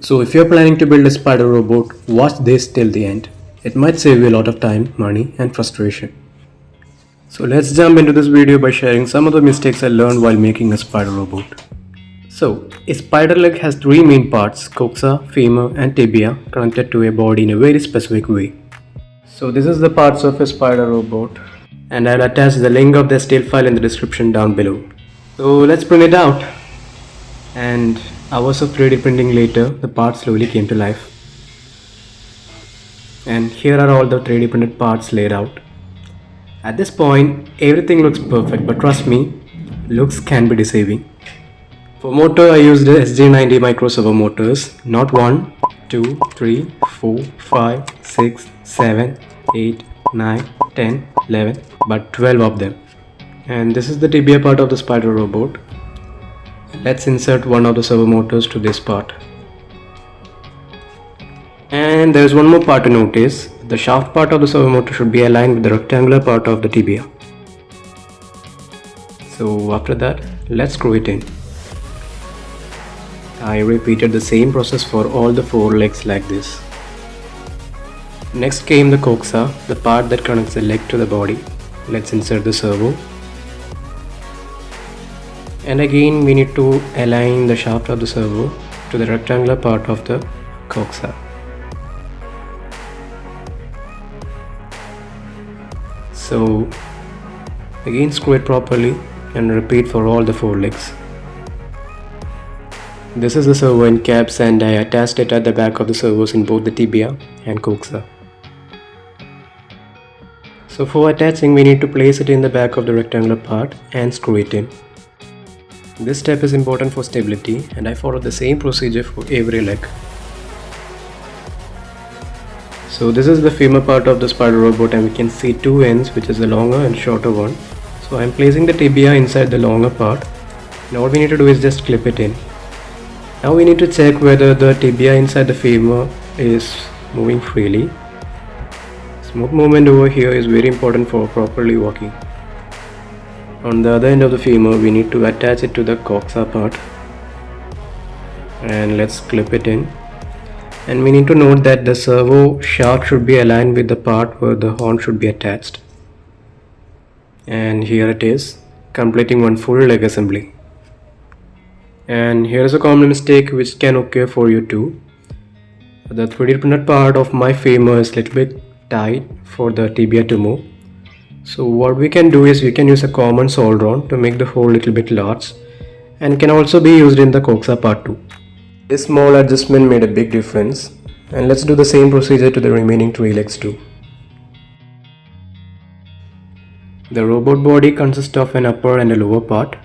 So if you're planning to build a spider robot, watch this till the end. It might save you a lot of time, money and frustration. So let's jump into this video by sharing some of the mistakes I learned while making a spider robot. So, a spider leg has three main parts, coxa, femur and tibia, connected to a body in a very specific way. So this is the parts of a spider robot, and I'll attach the link of the still file in the description down below. So let's print it out. And hours of 3D printing later, the parts slowly came to life. And here are all the 3D printed parts laid out. At this point, everything looks perfect, but trust me, looks can be deceiving. For motor, I used the SJ90 micro servo motors, not 1, 2, 3, 4, 5, 6, 7, 8, 9, 10, 11, but 12 of them. And this is the tibia part of the spider robot. Let's insert one of the servo motors to this part. And there is one more part to notice. The shaft part of the servo motor should be aligned with the rectangular part of the tibia. So after that, let's screw it in. I repeated the same process for all the four legs like this. Next came the coxa, the part that connects the leg to the body. Let's insert the servo. And again we need to align the shaft of the servo to the rectangular part of the coxa. So again screw it properly and repeat for all the four legs. This is the servo in caps, and I attached it at the back of the servos in both the tibia and coxa. So for attaching, we need to place it in the back of the rectangular part and screw it in. This step is important for stability, and I follow the same procedure for every leg. So this is the femur part of the spider robot, and we can see two ends, which is the longer and shorter one. So I am placing the tibia inside the longer part. Now all we need to do is just clip it in. Now we need to check whether the tibia inside the femur is moving freely. Smooth movement over here is very important for properly working. On the other end of the femur, we need to attach it to the coxa part. And let's clip it in. And we need to note that the servo shaft should be aligned with the part where the horn should be attached. And here it is, completing one full leg assembly. And here is a common mistake which can occur for you too. The 3D printed part of my femur is a little bit tight for the tibia to move. So what we can do is we can use a common solderon to make the hole a little bit large, and can also be used in the coxa part too. This small adjustment made a big difference, and let's do the same procedure to the remaining three legs too. The robot body consists of an upper and a lower part.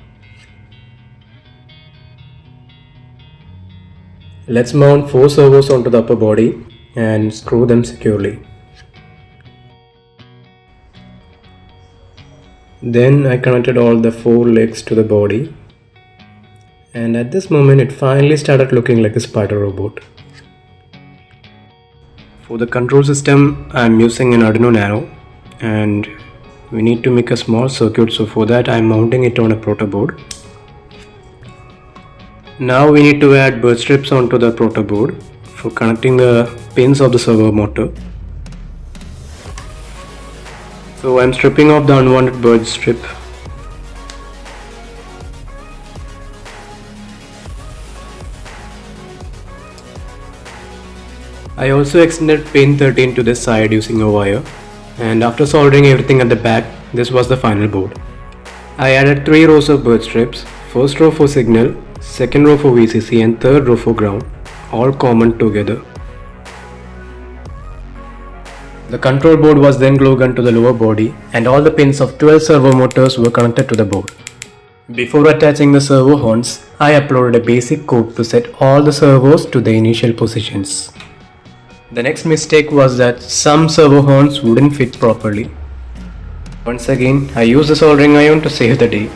Let's mount 4 servos onto the upper body and screw them securely. Then I connected all the 4 legs to the body, and at this moment it finally started looking like a spider robot. For the control system, I am using an Arduino Nano, and we need to make a small circuit, so for that I am mounting it on a proto board. Now we need to add bird strips onto the proto board for connecting the pins of the servo motor. So I am stripping off the unwanted bird strip. I also extended pin 13 to this side using a wire, and after soldering everything at the back, this was the final board. I added 3 rows of bird strips, first row for signal, second row for VCC and third row for ground, all common together. The control board was then glue gunned to the lower body, and all the pins of 12 servo motors were connected to the board. Before attaching the servo horns, I uploaded a basic code to set all the servos to the initial positions. The next mistake was that some servo horns wouldn't fit properly. Once again, I used the soldering iron to save the day.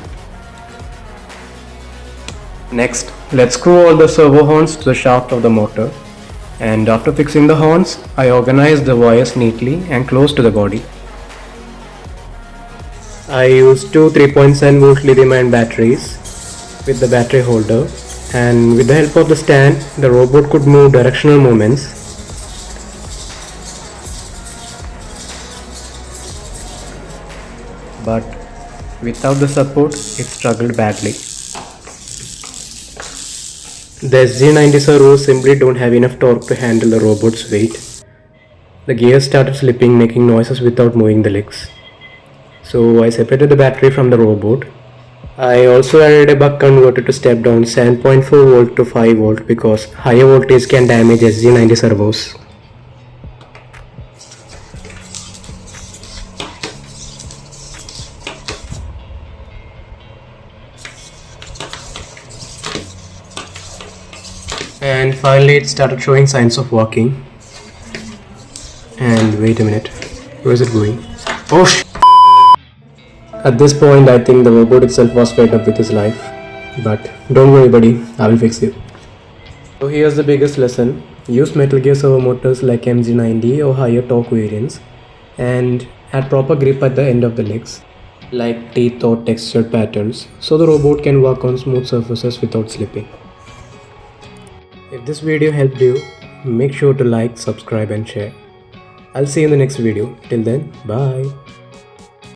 Next, let's screw all the servo horns to the shaft of the motor, and after fixing the horns, I organized the wires neatly and close to the body. I used two 3.7 volt lithium ion batteries with the battery holder And with the help of the stand, the robot could move directional movements. But without the support, it struggled badly. The SG90 servos simply don't have enough torque to handle the robot's weight. The gears started slipping, making noises without moving the legs. So I separated the battery from the robot. I also added a buck converter to step down 7.4 volt to 5 volt because higher voltage can damage SG90 servos. And finally it started showing signs of walking. And wait a minute, where is it going? Oh sh! At this point I think the robot itself was fed up with his life. But don't worry buddy, I will fix you. So here's the biggest lesson. Use metal gear servo motors like MG90 or higher torque variants and add proper grip at the end of the legs like teeth or textured patterns so the robot can walk on smooth surfaces without slipping. If this video helped you, make sure to like, subscribe and share. I'll see you in the next video. Till then, bye.